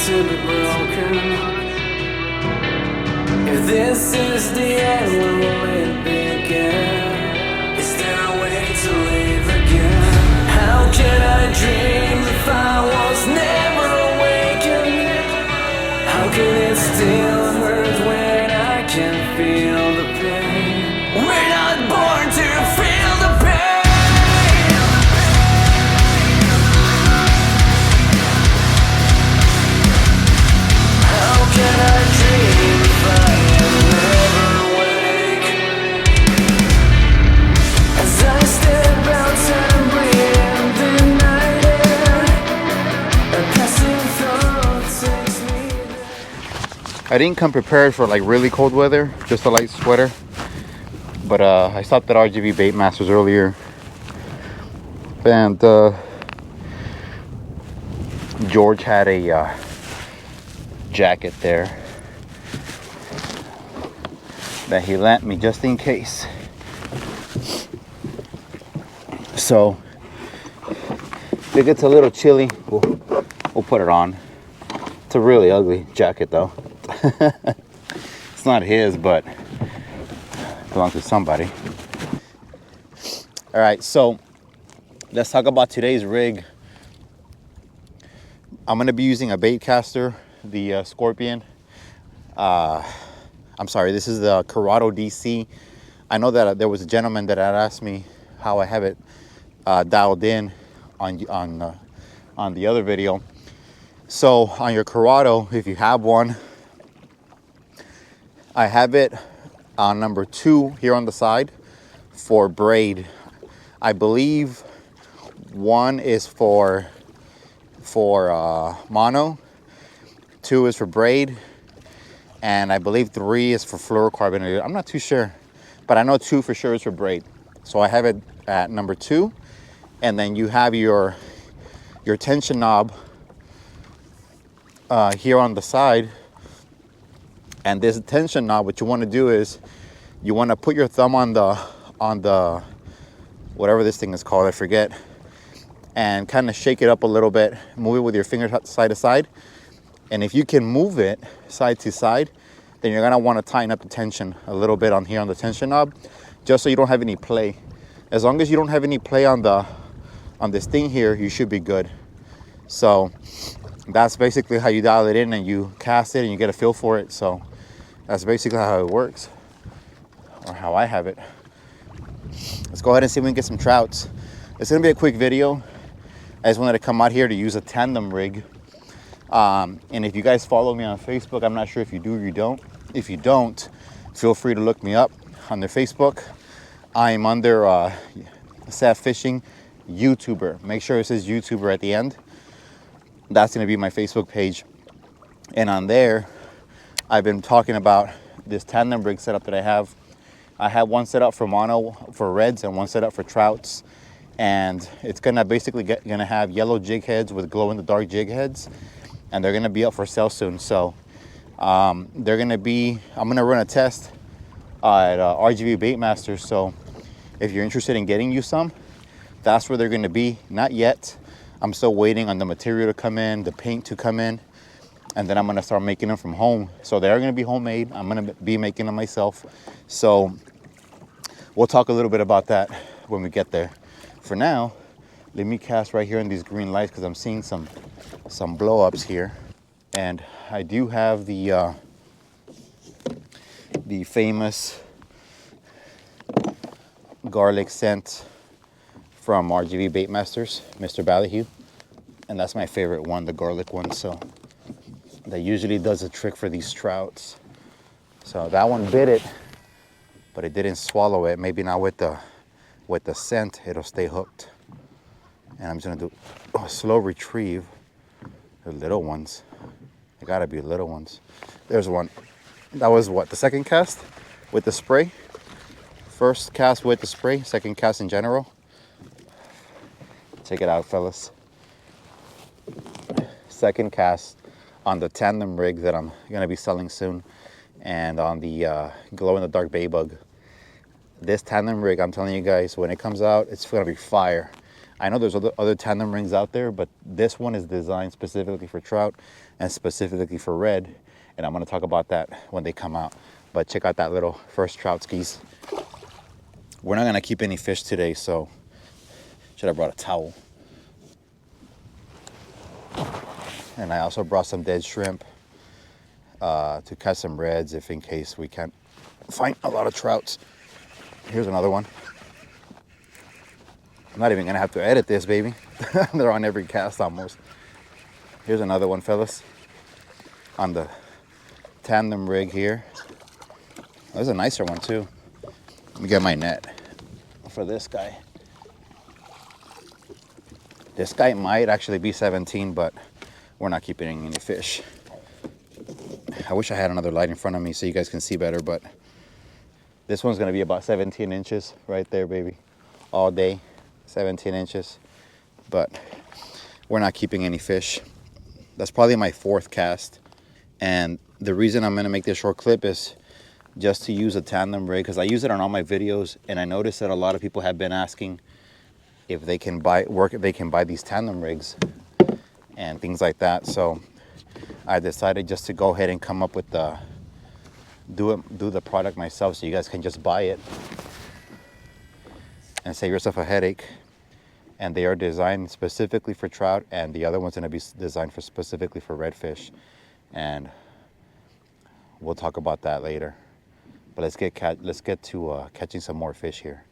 to be broken. If this is the end, when will it begin? Is there a way to live again? How can I dream if I was never awakened? How can it still hurt when I can feel the pain? We're not born to feel the pain. How can I dream if I am never awake? As I step outside and breathe the night air, a passing thought takes me there. I didn't come prepared for like really cold weather, just a light sweater. But I stopped at RGB Bait Masters earlier, and George had a jacket there that he lent me just in case. So if it gets a little chilly, we'll put it on. It's a really ugly jacket though. It's not his, but it belongs to somebody. All right, so let's talk about today's rig. I'm gonna be using a bait caster, the Scorpion. I'm sorry, this is the Corrado DC. I know that there was a gentleman that had asked me how I have it dialed in on the other video. So on your Corrado, if you have one, I have it on number 2 here on the side for braid. I believe 1 is for mono, 2 is for braid, and I believe 3 is for fluorocarbon. I'm not too sure, but I know 2 for sure is for braid. So I have it at number 2, and then you have your tension knob here on the side. And this tension knob, what you want to do is you want to put your thumb on the whatever this thing is called, I forget, and kind of shake it up a little bit, move it with your finger side to side. And if you can move it side to side, then you're gonna want to tighten up the tension a little bit on here on the tension knob, just so you don't have any play. As long as you don't have any play on this thing here, you should be good. So that's basically how you dial it in, and you cast it and you get a feel for it. So that's basically how it works, or how I have it. Let's go ahead and see if we can get some trouts. It's gonna be a quick video. I just wanted to come out here to use a tandem rig. And if you guys follow me on Facebook, I'm not sure if you do or you don't. If you don't, feel free to look me up on their Facebook. I am under Seth Fishing YouTuber. Make sure it says YouTuber at the end. That's going to be my Facebook page. And on there, I've been talking about this tandem rig setup that I have. I have one set up for mono, for reds, and one set up for trouts. And it's gonna basically gonna have yellow jig heads with glow in the dark jig heads. And they're gonna be up for sale soon. So they're gonna be, I'm gonna run a test at RGB Bait Masters. So if you're interested in getting you some, that's where they're gonna be. Not yet. I'm still waiting on the material to come in, the paint to come in, and then I'm gonna start making them from home. So they're gonna be homemade. I'm gonna be making them myself. So we'll talk a little bit about that when we get there. For now, let me cast right here in these green lights because I'm seeing some blow-ups here. And I do have the famous garlic scent from RGB Bait Masters, Mr. Ballyhue. And that's my favorite one, the garlic one. So that usually does a trick for these trouts. So that one bit it, but it didn't swallow it. Maybe not with the scent, it'll stay hooked. And I'm just gonna do a slow retrieve. The little ones. They gotta be little ones. There's one. That was what, the second cast with the spray? First cast with the spray, second cast in general. Check it out, fellas. Second cast on the tandem rig that I'm gonna be selling soon, and on the glow-in-the-dark bay bug. This tandem rig, I'm telling you guys, when it comes out, it's gonna be fire. I know there's other tandem rings out there, but this one is designed specifically for trout and specifically for red. And I'm gonna talk about that when they come out. But check out that little first trout skis. We're not gonna keep any fish today, so should have brought a towel. And I also brought some dead shrimp to catch some reds if in case we can't find a lot of trouts. Here's another one. I'm not even gonna have to edit this, baby. They're on every cast almost. Here's another one, fellas. On the tandem rig here. There's a nicer one too. Let me get my net for this guy. This guy might actually be 17, but we're not keeping any fish. I wish I had another light in front of me so you guys can see better, but this one's gonna be about 17 inches right there, baby. All day, 17 inches. But we're not keeping any fish. That's probably my 4th cast. And the reason I'm gonna make this short clip is just to use a tandem rig, because I use it on all my videos, and I noticed that a lot of people have been asking if they can buy these tandem rigs and things like that. So I decided just to go ahead and come up with do the product myself, so you guys can just buy it and save yourself a headache. And they are designed specifically for trout, and the other one's gonna be designed specifically for redfish. And we'll talk about that later. But let's get to catching some more fish here.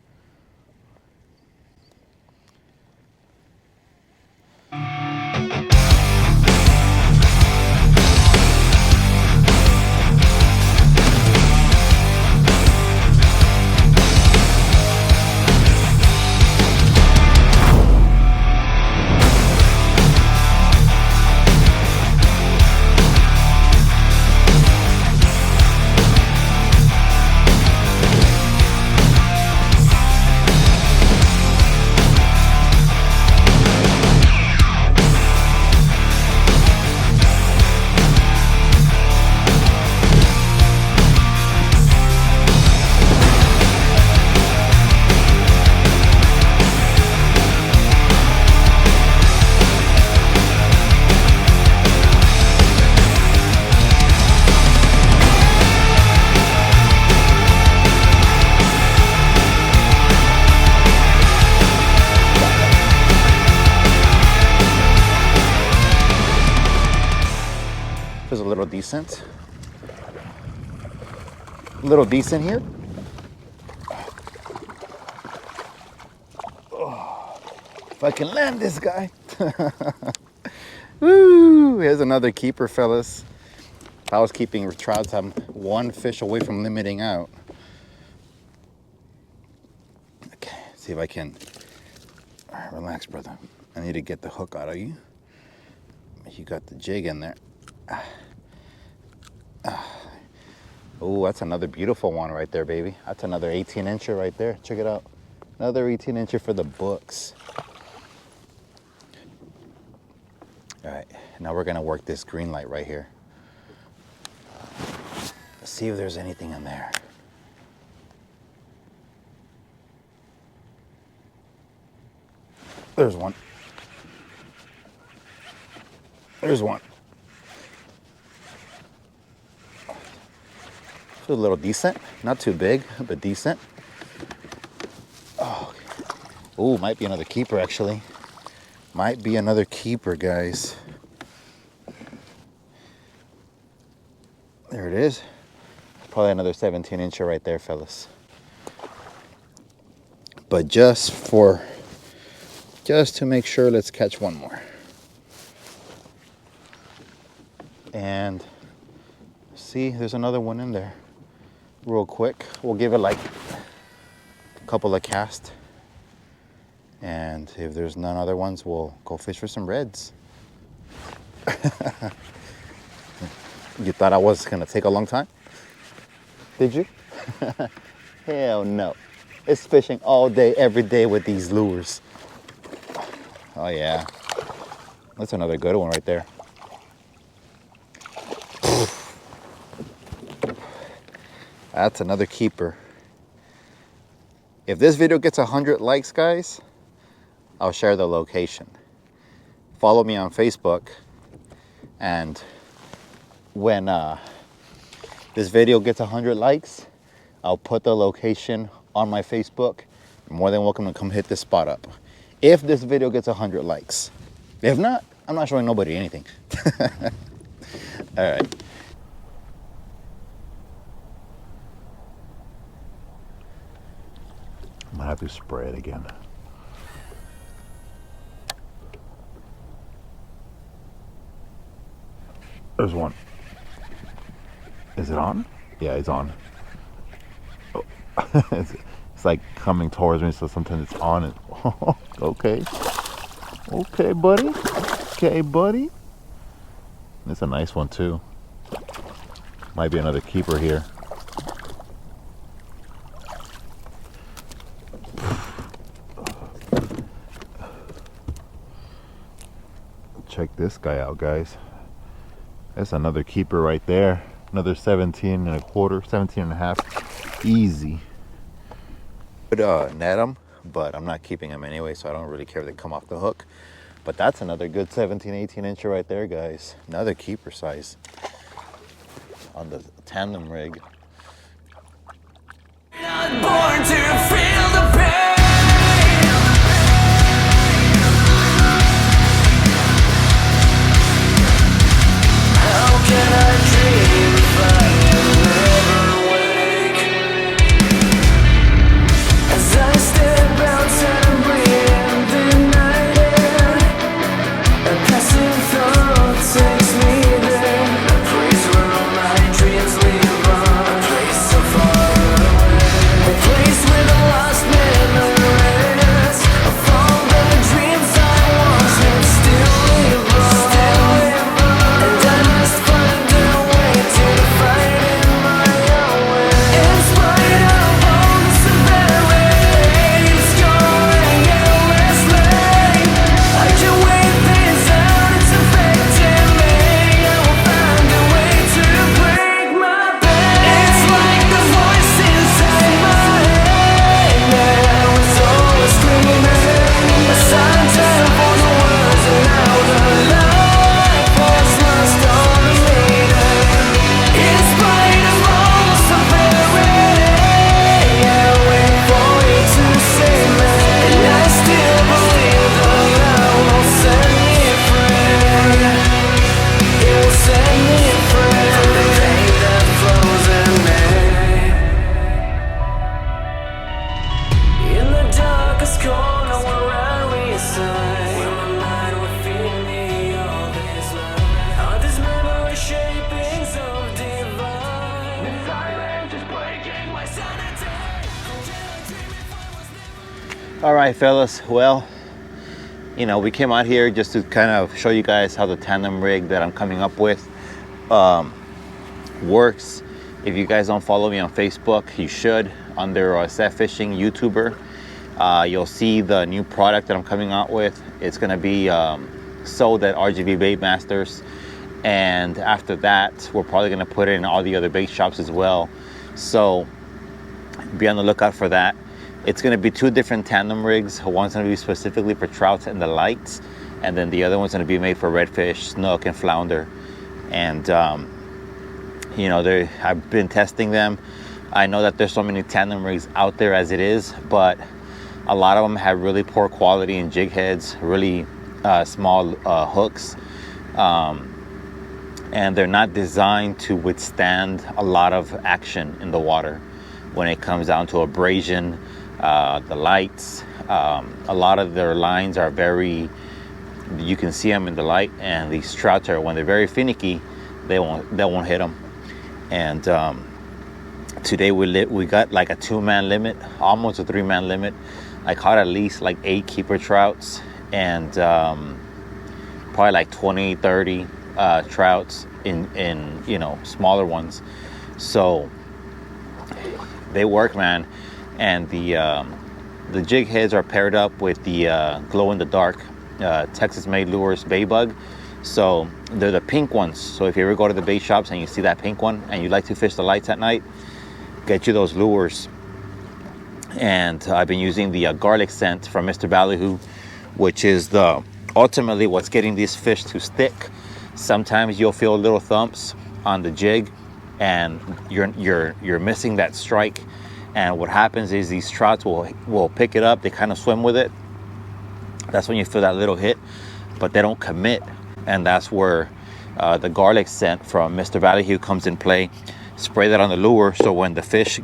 Feels a little decent. A little decent here. Oh, if I can land this guy. Woo! Here's another keeper, fellas. If I was keeping trouts, I'm one fish away from limiting out. Okay, see if I can. All right, relax, brother. I need to get the hook out of you. You got the jig in there. Oh, that's another beautiful one right there, baby. That's another 18-incher right there. Check it out. Another 18-incher for the books. All right, now we're gonna work this green light right here. Let's see if there's anything in there. There's one. There's one. A little decent, not too big, but decent. Oh, ooh, might be another keeper actually. Might be another keeper, guys. There it is. Probably another 17-incher right there, fellas. But just to make sure, let's catch one more. And see, there's another one in there. Real quick, we'll give it like a couple of casts, and if there's none other ones, we'll go fish for some reds. You thought I was gonna take a long time? Did you? Hell no. It's fishing all day, every day with these lures. Oh yeah, that's another good one right there. That's another keeper. If this video gets 100 likes, guys, I'll share the location. Follow me on Facebook, and when this video gets 100 likes, I'll put the location on my Facebook. You're more than welcome to come hit this spot up. If this video gets 100 likes. If not, I'm not showing nobody anything. All right. I'm gonna have to spray it again. There's one. Is it on? Yeah, it's on. Oh. It's like coming towards me, so sometimes it's on. And okay. Okay, buddy. Okay, buddy. It's a nice one too. Might be another keeper here. Check this guy out, guys. That's another keeper right there. Another 17 and a quarter, 17 and a half. Easy. Could net them, but I'm not keeping them anyway, so I don't really care if they come off the hook. But that's another good 17, 18 incher right there, guys. Another keeper size on the tandem rig. Not born to feel the pain. How can I dream if I am never awake? As I step outside and breathe the night air, a passing thought takes me there. A place where all my dreams live on. A place so far away. A place with the lost memories of all the dreams I once had still live on. And I must find a way to fight in my own way. In spite of all the severity, scoring endlessly, I can wait things out, it's affecting me. I will find a way to break my bed. It's like the voice inside my head now is always screaming. A soundtrack for the words and now the life has lost all the meaning. In spite of all the severity, I wait for you to say me, and I still believe the love will set me free. It will set me free from the pain that flows in me. In the darkest corner where I reside, where my mind would feed me all this life, are these memory shapings of divine. The silence is breaking my sanity. All right, fellas. Well, you know, we came out here just to kind of show you guys how the tandem rig that I'm coming up with works. If you guys don't follow me on Facebook, you should. Under Set Fishing YouTuber, you'll see the new product that I'm coming out with. It's going to be sold at RGB Bait Masters, and after that, we're probably going to put it in all the other bait shops as well. So be on the lookout for that. It's going to be two different tandem rigs. One's going to be specifically for trouts and the lights, and then the other one's going to be made for redfish, snook, and flounder. And you know, I've been testing them. I know that there's so many tandem rigs out there as it is, but a lot of them have really poor quality in jig heads, really small hooks, and they're not designed to withstand a lot of action in the water when it comes down to abrasion. The lights, a lot of their lines are very, you can see them in the light, and these trouts are, when they're very finicky, they won't hit them. And today we got like a 2-man limit, almost a 3-man limit. I caught at least like 8 keeper trouts, and probably like 20, 30 trouts in you know, smaller ones. So they work, man. And the jig heads are paired up with the glow in the dark Texas made lures Bay Bug. So they're the pink ones. So if you ever go to the bait shops and you see that pink one and you like to fish the lights at night, get you those lures. And I've been using the garlic scent from Mr. Ballyhoo, which is the ultimately what's getting these fish to stick. Sometimes you'll feel little thumps on the jig and you're missing that strike, and what happens is these trouts will pick it up, they kind of swim with it. That's when you feel that little hit, but they don't commit, and that's where the garlic scent from Mr. Ballyhoo comes in play. Spray that on the lure, so when the fish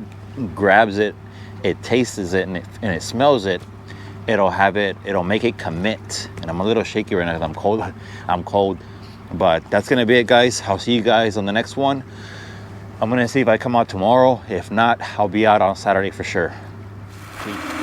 grabs it, it tastes it and it smells it, it'll make it commit. And I'm a little shaky right now because I'm cold, but that's gonna be it, guys. I'll see you guys on the next one. I'm gonna see if I come out tomorrow. If not, I'll be out on Saturday for sure. Peace.